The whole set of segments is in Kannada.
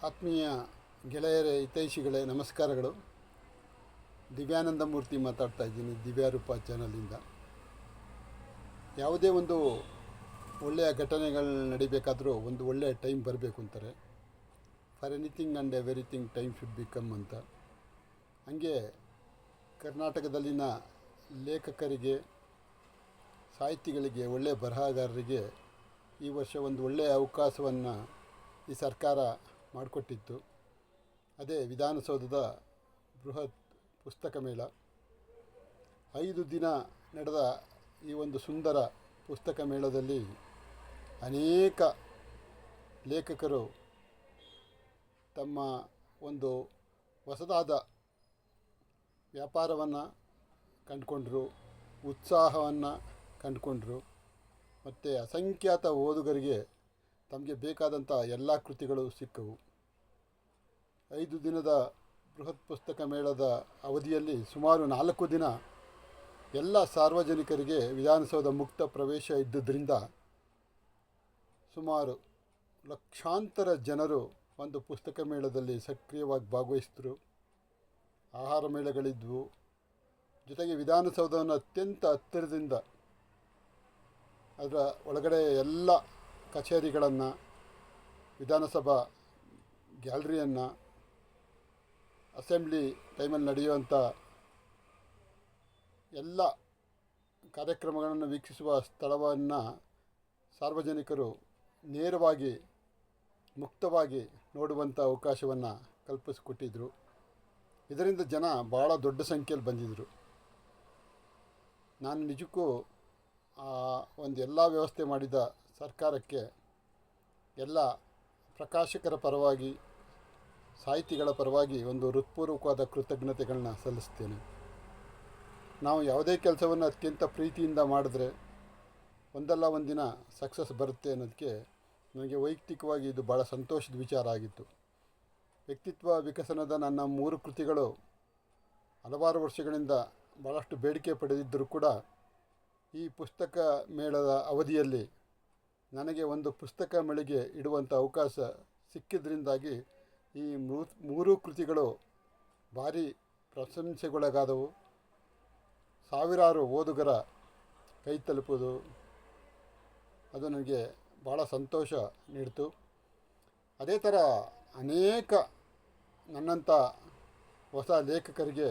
ಆತ್ಮೀಯ ಗೆಳೆಯರೇ, ಹಿತೈಷಿಗಳೇ, ನಮಸ್ಕಾರಗಳು. ದಿವ್ಯಾನಂದ ಮೂರ್ತಿ ಮಾತಾಡ್ತಾ ಇದ್ದೀನಿ ದಿವ್ಯಾರೂಪ ಚಾನಲಿಂದ. ಯಾವುದೇ ಒಂದು ಒಳ್ಳೆಯ ಘಟನೆಗಳು ನಡಿಬೇಕಾದರೂ ಒಂದು ಒಳ್ಳೆಯ ಟೈಮ್ ಬರಬೇಕು ಅಂತಾರೆ. For anything and everything time should be come ಅಂತ. ಹಾಗೆ ಕರ್ನಾಟಕದಲ್ಲಿನ ಲೇಖಕರಿಗೆ, ಸಾಹಿತಿಗಳಿಗೆ, ಒಳ್ಳೆಯ ಬರಹಗಾರರಿಗೆ ಈ ವರ್ಷ ಒಂದು ಒಳ್ಳೆಯ ಅವಕಾಶವನ್ನು ಈ ಸರ್ಕಾರ ಮಾಡಿಕೊಟ್ಟಿತ್ತು. ಅದೇ ವಿಧಾನಸೌಧದ ಬೃಹತ್ ಪುಸ್ತಕ ಮೇಳ. 5 ದಿನ ನಡೆದ ಈ ಒಂದು ಸುಂದರ ಪುಸ್ತಕ ಮೇಳದಲ್ಲಿ ಅನೇಕ ಲೇಖಕರು ತಮ್ಮ ಒಂದು ಹೊಸದಾದ ವ್ಯಾಪಾರವನ್ನು ಕಂಡುಕೊಂಡರು, ಉತ್ಸಾಹವನ್ನು ಕಂಡುಕೊಂಡರು. ಮತ್ತು ಅಸಂಖ್ಯಾತ ಓದುಗರಿಗೆ ತಮಗೆ ಬೇಕಾದಂಥ ಎಲ್ಲ ಕೃತಿಗಳು ಸಿಕ್ಕವು. 5 ದಿನದ ಬೃಹತ್ ಪುಸ್ತಕ ಮೇಳದ ಅವಧಿಯಲ್ಲಿ ಸುಮಾರು 4 ದಿನ ಎಲ್ಲ ಸಾರ್ವಜನಿಕರಿಗೆ ವಿಧಾನಸೌಧ ಮುಕ್ತ ಪ್ರವೇಶ ಇದ್ದುದರಿಂದ ಸುಮಾರು ಲಕ್ಷಾಂತರ ಜನರು ಒಂದು ಪುಸ್ತಕ ಮೇಳದಲ್ಲಿ ಸಕ್ರಿಯವಾಗಿ ಭಾಗವಹಿಸಿದರು. ಆಹಾರ ಮೇಳಗಳಿದ್ವು. ಜೊತೆಗೆ ವಿಧಾನಸೌಧವನ್ನು ಅತ್ಯಂತ ಹತ್ತಿರದಿಂದ, ಅದರ ಒಳಗಡೆ ಎಲ್ಲ ಕಚೇರಿಗಳನ್ನು, ವಿಧಾನಸಭಾ ಗ್ಯಾಲರಿಯನ್ನು, ಅಸೆಂಬ್ಲಿ ಟೈಮಲ್ಲಿ ನಡೆಯುವಂಥ ಎಲ್ಲ ಕಾರ್ಯಕ್ರಮಗಳನ್ನು ವೀಕ್ಷಿಸುವ ಸ್ಥಳವನ್ನು ಸಾರ್ವಜನಿಕರು ನೇರವಾಗಿ ಮುಕ್ತವಾಗಿ ನೋಡುವಂಥ ಅವಕಾಶವನ್ನು ಕಲ್ಪಿಸಿಕೊಟ್ಟಿದ್ದರು. ಇದರಿಂದ ಜನ ಭಾಳ ದೊಡ್ಡ ಸಂಖ್ಯೆಯಲ್ಲಿ ಬಂದಿದ್ದರು. ನಾನು ನಿಜಕ್ಕೂ ಒಂದು ಎಲ್ಲ ವ್ಯವಸ್ಥೆ ಮಾಡಿದ ಸರ್ಕಾರಕ್ಕೆ, ಎಲ್ಲ ಪ್ರಕಾಶಕರ ಪರವಾಗಿ, ಸಾಹಿತಿಗಳ ಪರವಾಗಿ ಒಂದು ಹೃತ್ಪೂರ್ವಕವಾದ ಕೃತಜ್ಞತೆಗಳನ್ನ ಸಲ್ಲಿಸ್ತೇನೆ. ನಾವು ಯಾವುದೇ ಕೆಲಸವನ್ನು ಅತ್ಯಂತ ಪ್ರೀತಿಯಿಂದ ಮಾಡಿದ್ರೆ ಒಂದಲ್ಲ ಒಂದು ದಿನ ಸಕ್ಸಸ್ ಬರುತ್ತೆ ಅನ್ನೋದಕ್ಕೆ ನನಗೆ ವೈಯಕ್ತಿಕವಾಗಿ ಇದು ಭಾಳ ಸಂತೋಷದ ವಿಚಾರ ಆಗಿತ್ತು. ವ್ಯಕ್ತಿತ್ವ ವಿಕಸನದ ನನ್ನ 3 ಕೃತಿಗಳು ಹಲವಾರು ವರ್ಷಗಳಿಂದ ಭಾಳಷ್ಟು ಬೇಡಿಕೆ ಪಡೆದಿದ್ದರೂ ಕೂಡ ಈ ಪುಸ್ತಕ ಮೇಳದ ಅವಧಿಯಲ್ಲಿ ನನಗೆ ಒಂದು ಪುಸ್ತಕ ಮಳಿಗೆ ಇಡುವಂಥ ಅವಕಾಶ ಸಿಕ್ಕಿದ್ರಿಂದಾಗಿ ಈ 3 ಕೃತಿಗಳು ಭಾರಿ ಪ್ರಶಂಸೆಗೊಳಗಾದವು. ಸಾವಿರಾರು ಓದುಗರ ಕೈ ತಲುಪುವುದು ಅದು ನನಗೆ ಭಾಳ ಸಂತೋಷ ನೀಡಿತು. ಅದೇ ಥರ ಅನೇಕ ನನ್ನಂಥ ಹೊಸ ಲೇಖಕರಿಗೆ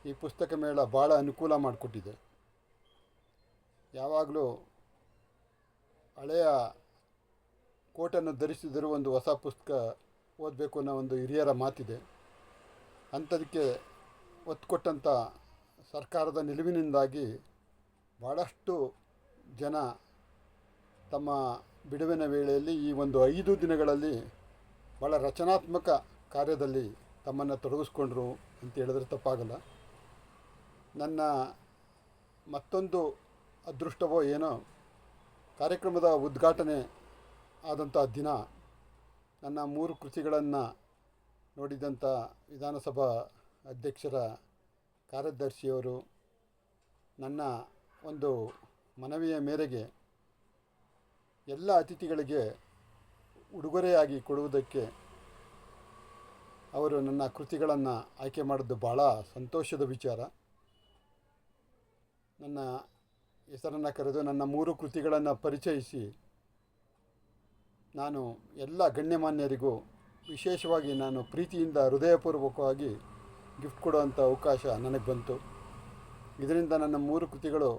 ಈ ಪುಸ್ತಕ ಮೇಳ ಭಾಳ ಅನುಕೂಲ ಮಾಡಿಕೊಟ್ಟಿದೆ. ಯಾವಾಗಲೂ ಹಳೆಯ ಕೋಟನ್ನು ಧರಿಸಿದರೂ ಒಂದು ಹೊಸ ಪುಸ್ತಕ ಓದಬೇಕು ಅನ್ನೋ ಒಂದು ಹಿರಿಯರ ಮಾತಿದೆ. ಅಂಥದಕ್ಕೆ ಒತ್ತು ಕೊಟ್ಟಂಥ ಸರ್ಕಾರದ ನಿಲುವಿನಿಂದಾಗಿ ಭಾಳಷ್ಟು ಜನ ತಮ್ಮ ಬಿಡುವಿನ ವೇಳೆಯಲ್ಲಿ ಈ ಒಂದು 5 ದಿನಗಳಲ್ಲಿ ಭಾಳ ರಚನಾತ್ಮಕ ಕಾರ್ಯದಲ್ಲಿ ತಮ್ಮನ್ನು ತೊಡಗಿಸ್ಕೊಂಡ್ರು ಅಂತ ಹೇಳಿದ್ರೆ ತಪ್ಪಾಗಲ್ಲ. ನನ್ನ ಮತ್ತೊಂದು ಅದೃಷ್ಟವೋ ಏನೋ, ಕಾರ್ಯಕ್ರಮದ ಉದ್ಘಾಟನೆ ಆದಂಥ ದಿನ ನನ್ನ 3 ಕೃತಿಗಳನ್ನು ನೋಡಿದಂಥ ವಿಧಾನಸಭಾ ಅಧ್ಯಕ್ಷರ ಕಾರ್ಯದರ್ಶಿಯವರು ನನ್ನ ಒಂದು ಮನವಿಯ ಮೇರೆಗೆ ಎಲ್ಲ ಅತಿಥಿಗಳಿಗೆ ಉಡುಗೊರೆಯಾಗಿ ಕೊಡುವುದಕ್ಕೆ ಅವರು ನನ್ನ ಕೃತಿಗಳನ್ನು ಆಯ್ಕೆ ಮಾಡಿದ್ದು ಭಾಳ ಸಂತೋಷದ ವಿಚಾರ. ನನ್ನ ಹೆಸರನ್ನು ಕರೆದು ನನ್ನ 3 ಕೃತಿಗಳನ್ನು ಪರಿಚಯಿಸಿ ನಾನು ಎಲ್ಲ ಗಣ್ಯಮಾನ್ಯರಿಗೂ ವಿಶೇಷವಾಗಿ ನಾನು ಪ್ರೀತಿಯಿಂದ ಹೃದಯಪೂರ್ವಕವಾಗಿ ಗಿಫ್ಟ್ ಕೊಡುವಂಥ ಅವಕಾಶ ನನಗೆ ಬಂತು. ಇದರಿಂದ ನನ್ನ 3 ಕೃತಿಗಳು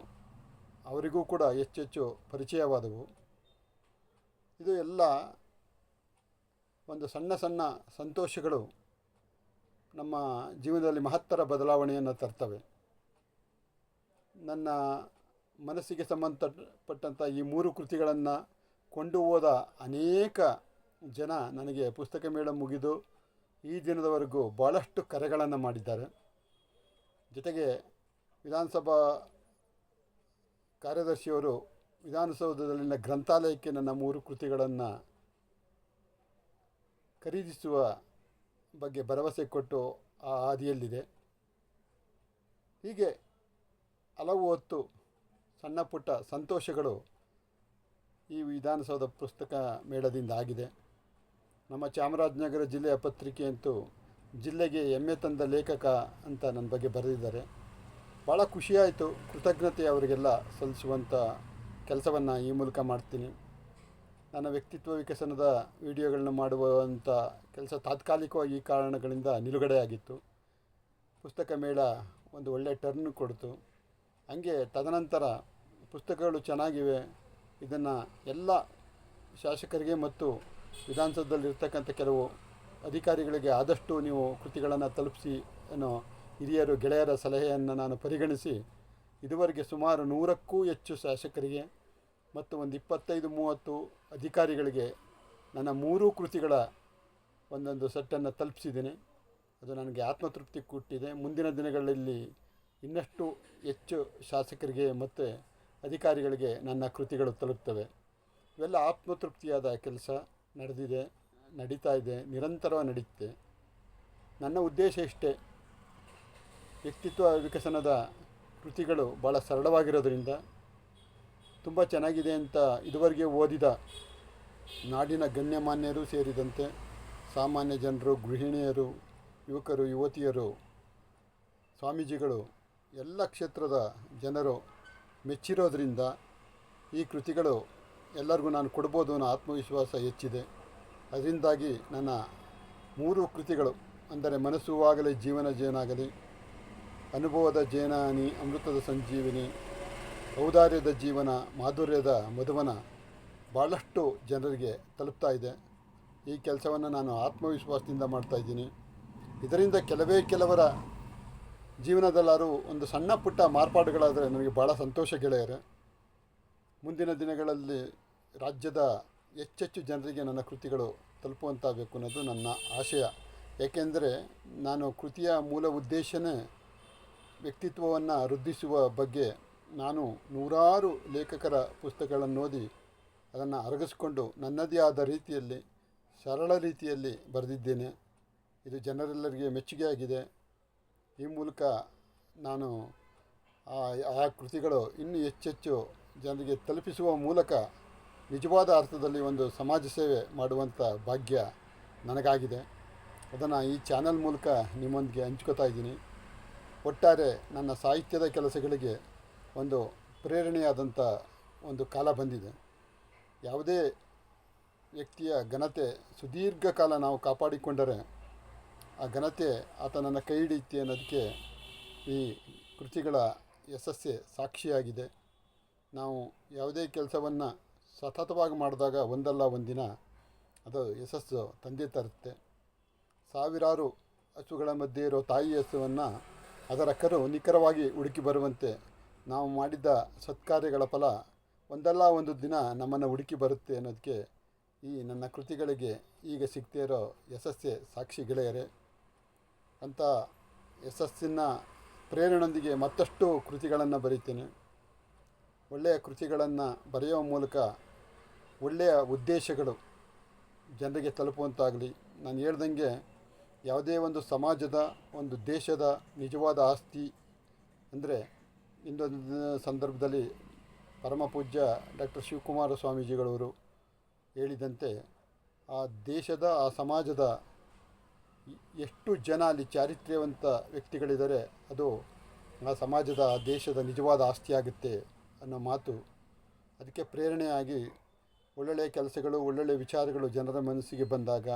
ಅವರಿಗೂ ಕೂಡ ಹೆಚ್ಚೆಚ್ಚು ಪರಿಚಯವಾದವು. ಇದು ಎಲ್ಲ ಒಂದು ಸಣ್ಣ ಸಣ್ಣ ಸಂತೋಷಗಳು ನಮ್ಮ ಜೀವನದಲ್ಲಿ ಮಹತ್ತರ ಬದಲಾವಣೆಯನ್ನು ತರ್ತವೆ. ನನ್ನ ಮನಸ್ಸಿಗೆ ಸಂಬಂಧಪಟ್ಟಂಥ ಈ 3 ಕೃತಿಗಳನ್ನು ಕೊಂಡು ಹೋದ ಅನೇಕ ಜನ ನನಗೆ ಪುಸ್ತಕ ಮೇಳ ಮುಗಿದು ಈ ದಿನದವರೆಗೂ ಭಾಳಷ್ಟು ಕರೆಗಳನ್ನು ಮಾಡಿದ್ದಾರೆ. ಜೊತೆಗೆ ವಿಧಾನಸಭಾ ಕಾರ್ಯದರ್ಶಿಯವರು ವಿಧಾನಸೌಧದಲ್ಲಿನ ಗ್ರಂಥಾಲಯಕ್ಕೆ ನನ್ನ 3 ಕೃತಿಗಳನ್ನು ಖರೀದಿಸುವ ಬಗ್ಗೆ ಭರವಸೆ ಕೊಟ್ಟು ಆ ಹಾದಿಯಲ್ಲಿದೆ. ಹೀಗೆ ಹಲವು ಹೊತ್ತು ಸಣ್ಣ ಪುಟ್ಟ ಸಂತೋಷಗಳು ಈ ವಿಧಾನಸೌಧ ಪುಸ್ತಕ ಮೇಳದಿಂದ ಆಗಿದೆ. ನಮ್ಮ ಚಾಮರಾಜನಗರ ಜಿಲ್ಲೆಯ ಪತ್ರಿಕೆ ಅಂತೂ ಜಿಲ್ಲೆಗೆ ಹೆಮ್ಮೆ ತಂದ ಲೇಖಕ ಅಂತ ನನ್ನ ಬಗ್ಗೆ ಬರೆದಿದ್ದಾರೆ. ಭಾಳ ಖುಷಿಯಾಯಿತು. ಕೃತಜ್ಞತೆ ಅವರಿಗೆಲ್ಲ ಸಲ್ಲಿಸುವಂಥ ಕೆಲಸವನ್ನು ಈ ಮೂಲಕ ಮಾಡ್ತೀನಿ. ನನ್ನ ವ್ಯಕ್ತಿತ್ವ ವಿಕಸನದ ವಿಡಿಯೋಗಳನ್ನ ಮಾಡುವಂಥ ಕೆಲಸ ತಾತ್ಕಾಲಿಕವಾಗಿ ಈ ಕಾರಣಗಳಿಂದ ನಿಲುಗಡೆಯಾಗಿತ್ತು. ಪುಸ್ತಕ ಮೇಳ ಒಂದು ಒಳ್ಳೆಯ ಟರ್ನ್ ಕೊಡ್ತು. ಹಾಗೆ ತದನಂತರ ಪುಸ್ತಕಗಳು ಚೆನ್ನಾಗಿವೆ, ಇದನ್ನು ಎಲ್ಲ ಶಾಸಕರಿಗೆ ಮತ್ತು ವಿಧಾನಸೌಧದಲ್ಲಿರ್ತಕ್ಕಂಥ ಕೆಲವು ಅಧಿಕಾರಿಗಳಿಗೆ ಆದಷ್ಟು ನೀವು ಕೃತಿಗಳನ್ನು ತಲುಪಿಸಿ ಅನ್ನೋ ಹಿರಿಯರು ಗೆಳೆಯರ ಸಲಹೆಯನ್ನು ನಾನು ಪರಿಗಣಿಸಿ ಇದುವರೆಗೆ ಸುಮಾರು 100ಕ್ಕೂ ಹೆಚ್ಚು ಶಾಸಕರಿಗೆ ಮತ್ತು ಒಂದು 25-30 ಅಧಿಕಾರಿಗಳಿಗೆ ನನ್ನ 3 ಕೃತಿಗಳ ಒಂದೊಂದು ಸೆಟ್ಟನ್ನು ತಲುಪಿಸಿದ್ದೀನಿ. ಅದು ನನಗೆ ಆತ್ಮತೃಪ್ತಿ ಕೊಟ್ಟಿದೆ. ಮುಂದಿನ ದಿನಗಳಲ್ಲಿ ಇನ್ನಷ್ಟು ಹೆಚ್ಚು ಶಾಸಕರಿಗೆ ಮತ್ತು ಅಧಿಕಾರಿಗಳಿಗೆ ನನ್ನ ಕೃತಿಗಳು ತಲುಪ್ತವೆ. ಇವೆಲ್ಲ ಆತ್ಮತೃಪ್ತಿಯಾದ ಕೆಲಸ ನಡೆದಿದೆ, ನಡೀತಾ ಇದೆ, ನಿರಂತರವಾಗಿ ನಡೆಯುತ್ತೆ. ನನ್ನ ಉದ್ದೇಶ ಇಷ್ಟೇ. ವ್ಯಕ್ತಿತ್ವ ವಿಕಸನದ ಕೃತಿಗಳು ಭಾಳ ಸರಳವಾಗಿರೋದ್ರಿಂದ ತುಂಬ ಚೆನ್ನಾಗಿದೆ ಅಂತ ಇದುವರೆಗೆ ಓದಿದ ನಾಡಿನ ಗಣ್ಯಮಾನ್ಯರು ಸೇರಿದಂತೆ ಸಾಮಾನ್ಯ ಜನರು, ಗೃಹಿಣಿಯರು, ಯುವಕರು, ಯುವತಿಯರು, ಸ್ವಾಮೀಜಿಗಳು, ಎಲ್ಲ ಕ್ಷೇತ್ರದ ಜನರು ಮೆಚ್ಚಿರೋದ್ರಿಂದ ಈ ಕೃತಿಗಳು ಎಲ್ಲರಿಗೂ ನಾನು ಕೊಡ್ಬೋದು ಅನ್ನೋ ಆತ್ಮವಿಶ್ವಾಸ ಹೆಚ್ಚಿದೆ. ಅದರಿಂದಾಗಿ ನನ್ನ 3 ಕೃತಿಗಳು ಅಂದರೆ ಮನಸ್ಸು ಆಗಲಿ, ಜೀವನ ಜೇನಾಗಲಿ, ಅನುಭವದ ಜೇನಾನಿ, ಅಮೃತದ ಸಂಜೀವಿನಿ, ಔದಾರ್ಯದ ಜೀವನ, ಮಾಧುರ್ಯದ ಮಧುವನ ಭಾಳಷ್ಟು ಜನರಿಗೆ ತಲುಪ್ತಾ ಇದೆ. ಈ ಕೆಲಸವನ್ನು ನಾನು ಆತ್ಮವಿಶ್ವಾಸದಿಂದ ಮಾಡ್ತಾಯಿದ್ದೀನಿ. ಇದರಿಂದ ಕೆಲವರ ಜೀವನದಲ್ಲಾರು ಒಂದು ಸಣ್ಣ ಪುಟ್ಟ ಮಾರ್ಪಾಡುಗಳಾದರೆ ನನಗೆ ಭಾಳ ಸಂತೋಷ ಗೆಳೆಯರೆ. ಮುಂದಿನ ದಿನಗಳಲ್ಲಿ ರಾಜ್ಯದ ಹೆಚ್ಚೆಚ್ಚು ಜನರಿಗೆ ನನ್ನ ಕೃತಿಗಳು ತಲುಪುವಂತಾಗಬೇಕು ಅನ್ನೋದು ನನ್ನ ಆಶಯ. ಏಕೆಂದರೆ ನಾನು ಕೃತಿಯ ಮೂಲ ಉದ್ದೇಶನೇ ವ್ಯಕ್ತಿತ್ವವನ್ನು ವೃದ್ಧಿಸುವ ಬಗ್ಗೆ. ನಾನು 100 ಲೇಖಕರ ಪುಸ್ತಕಗಳನ್ನು ಓದಿ ಅದನ್ನು ಅರಗಿಸ್ಕೊಂಡು ನನ್ನದೇ ಆದ ರೀತಿಯಲ್ಲಿ, ಸರಳ ರೀತಿಯಲ್ಲಿ ಬರೆದಿದ್ದೇನೆ. ಇದು ಜನರೆಲ್ಲರಿಗೆ ಮೆಚ್ಚುಗೆಯಾಗಿದೆ. ಈ ಮೂಲಕ ನಾನು ಆ ಕೃತಿಗಳು ಇನ್ನೂ ಹೆಚ್ಚೆಚ್ಚು ಜನರಿಗೆ ತಲುಪಿಸುವ ಮೂಲಕ ನಿಜವಾದ ಅರ್ಥದಲ್ಲಿ ಒಂದು ಸಮಾಜ ಸೇವೆ ಮಾಡುವಂಥ ಭಾಗ್ಯ ನನಗಾಗಿದೆ. ಅದನ್ನು ಈ ಚಾನಲ್ ಮೂಲಕ ನಿಮ್ಮೊಂದಿಗೆ ಹಂಚ್ಕೋತಾ ಇದ್ದೀನಿ. ಒಟ್ಟಾರೆ ನನ್ನ ಸಾಹಿತ್ಯದ ಕೆಲಸಗಳಿಗೆ ಒಂದು ಪ್ರೇರಣೆಯಾದಂಥ ಒಂದು ಕಾಲ ಬಂದಿದೆ. ಯಾವುದೇ ವ್ಯಕ್ತಿಯ ಘನತೆ ಸುದೀರ್ಘ ಕಾಲ ನಾವು ಕಾಪಾಡಿಕೊಂಡರೆ ಆ ಘನತೆ ಆತನನ್ನು ಕೈ ಹಿಡಿಯುತ್ತೆ ಅನ್ನೋದಕ್ಕೆ ಈ ಕೃತಿಗಳ ಯಶಸ್ಸೇ ಸಾಕ್ಷಿಯಾಗಿದೆ. ನಾವು ಯಾವುದೇ ಕೆಲಸವನ್ನು ಸತತವಾಗಿ ಮಾಡಿದಾಗ ಒಂದಲ್ಲ ಒಂದಿನ ಅದು ಯಶಸ್ಸು ತಂದೆ ತರುತ್ತೆ. ಸಾವಿರಾರು ಹಸುಗಳ ಮಧ್ಯೆ ಇರೋ ತಾಯಿ ಹಸುವನ್ನು ಅದರ ಕರು ನಿಖರವಾಗಿ ಹುಡುಕಿ ಬರುವಂತೆ ನಾವು ಮಾಡಿದ ಸತ್ಕಾರ್ಯಗಳ ಫಲ ಒಂದಲ್ಲ ಒಂದು ದಿನ ನಮ್ಮನ್ನು ಹುಡುಕಿ ಬರುತ್ತೆ ಅನ್ನೋದಕ್ಕೆ ಈ ನನ್ನ ಕೃತಿಗಳಿಗೆ ಈಗ ಸಿಗ್ತಾ ಇರೋ ಯಶಸ್ಸೇ ಸಾಕ್ಷಿ ಗೆಳೆಯರೆ. ಅಂಥ ಯಶಸ್ಸಿನ ಪ್ರೇರಣೆಯೊಂದಿಗೆ ಮತ್ತಷ್ಟು ಕೃತಿಗಳನ್ನು ಬರೀತೇನೆ. ಒಳ್ಳೆಯ ಕೃತಿಗಳನ್ನು ಬರೆಯುವ ಮೂಲಕ ಒಳ್ಳೆಯ ಉದ್ದೇಶಗಳು ಜನರಿಗೆ ತಲುಪುವಂತಾಗಲಿ. ನಾನು ಹೇಳ್ದಂಗೆ ಯಾವುದೇ ಒಂದು ಸಮಾಜದ, ಒಂದು ದೇಶದ ನಿಜವಾದ ಆಸ್ತಿ ಅಂದರೆ ಇನ್ನೊಂದು ಸಂದರ್ಭದಲ್ಲಿ ಪರಮ ಪೂಜ್ಯ ಡಾಕ್ಟರ್ ಶಿವಕುಮಾರ ಸ್ವಾಮೀಜಿಗಳವರು ಹೇಳಿದಂತೆ ಆ ದೇಶದ, ಆ ಸಮಾಜದ ಎಷ್ಟು ಜನ ಅಲ್ಲಿ ಚಾರಿತ್ರ್ಯವಂತ ವ್ಯಕ್ತಿಗಳಿದ್ದಾರೆ ಅದು ಆ ಸಮಾಜದ, ಆ ದೇಶದ ನಿಜವಾದ ಆಸ್ತಿಯಾಗುತ್ತೆ ಅನ್ನೋ ಮಾತು. ಅದಕ್ಕೆ ಪ್ರೇರಣೆಯಾಗಿ ಒಳ್ಳೊಳ್ಳೆಯ ಕೆಲಸಗಳು, ಒಳ್ಳೊಳ್ಳೆಯ ವಿಚಾರಗಳು ಜನರ ಮನಸ್ಸಿಗೆ ಬಂದಾಗ,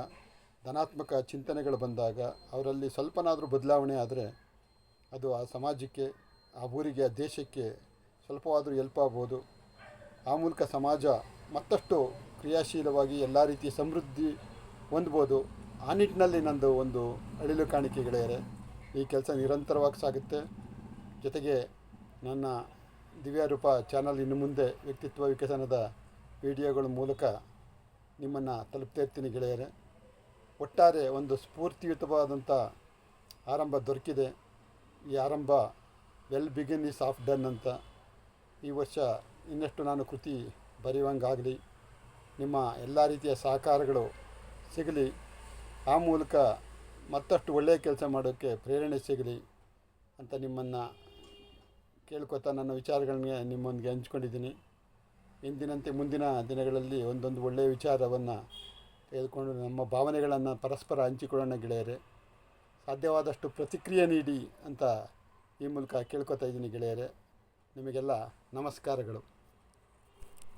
ಧನಾತ್ಮಕ ಚಿಂತನೆಗಳು ಬಂದಾಗ, ಅವರಲ್ಲಿ ಸ್ವಲ್ಪನಾದರೂ ಬದಲಾವಣೆ ಆದರೆ ಅದು ಆ ಸಮಾಜಕ್ಕೆ, ಆ ಊರಿಗೆ, ಆ ದೇಶಕ್ಕೆ ಸ್ವಲ್ಪವಾದರೂ ಹೆಲ್ಪ್ ಆಗ್ಬೋದು. ಆ ಮೂಲಕ ಸಮಾಜ ಮತ್ತಷ್ಟು ಕ್ರಿಯಾಶೀಲವಾಗಿ ಎಲ್ಲ ರೀತಿಯ ಸಮೃದ್ಧಿ ಹೊಂದ್ಬೋದು. ಆ ನಿಟ್ಟಿನಲ್ಲಿ ನಂದು ಒಂದು ಅಳಿಲು ಕಾಣಿಕೆ ಗೆಳೆಯರೆ. ಈ ಕೆಲಸ ನಿರಂತರವಾಗಿ ಸಾಗುತ್ತೆ. ಜೊತೆಗೆ ನನ್ನ ದಿವ್ಯರೂಪ ಚಾನಲ್ ಇನ್ನು ಮುಂದೆ ವ್ಯಕ್ತಿತ್ವ ವಿಕಸನದ ವಿಡಿಯೋಗಳ ಮೂಲಕ ನಿಮ್ಮನ್ನು ತಲುಪ್ತಾ ಇರ್ತೀನಿ ಗೆಳೆಯರೆ. ಒಟ್ಟಾರೆ ಒಂದು ಸ್ಫೂರ್ತಿಯುತವಾದಂಥ ಆರಂಭ ದೊರಕಿದೆ. ಈ ಆರಂಭ well begin is of done ಅಂತ. ಈ ವರ್ಷ ಇನ್ನಷ್ಟು ನಾನು ಕೃತಿ ಬರೆಯುವಂಗಾಗಲಿ, ನಿಮ್ಮ ಎಲ್ಲ ರೀತಿಯ ಸಹಕಾರಗಳು ಸಿಗಲಿ. ಆ ಮೂಲಕ ಮತ್ತಷ್ಟು ಒಳ್ಳೆಯ ಕೆಲಸ ಮಾಡೋಕ್ಕೆ ಪ್ರೇರಣೆ ಸಿಗಲಿ ಅಂತ ನಿಮ್ಮನ್ನು ಕೇಳ್ಕೊತಾ ನನ್ನ ವಿಚಾರಗಳನ್ನ ನಿಮ್ಮೊಂದಿಗೆ ಹಂಚ್ಕೊಂಡಿದ್ದೀನಿ. ಇಂದಿನಂತೆ ಮುಂದಿನ ದಿನಗಳಲ್ಲಿ ಒಂದೊಂದು ಒಳ್ಳೆಯ ವಿಚಾರವನ್ನು ತೆಗೆದುಕೊಂಡು ನಮ್ಮ ಭಾವನೆಗಳನ್ನು ಪರಸ್ಪರ ಹಂಚಿಕೊಳ್ಳೋಣ ಗೆಳೆಯರೇ. ಸಾಧ್ಯವಾದಷ್ಟು ಪ್ರತಿಕ್ರಿಯೆ ನೀಡಿ ಅಂತ ಈ ಮೂಲಕ ಕೇಳ್ಕೊತಾ ಇದ್ದೀನಿ ಗೆಳೆಯರೇ. ನಿಮಗೆಲ್ಲ ನಮಸ್ಕಾರಗಳು.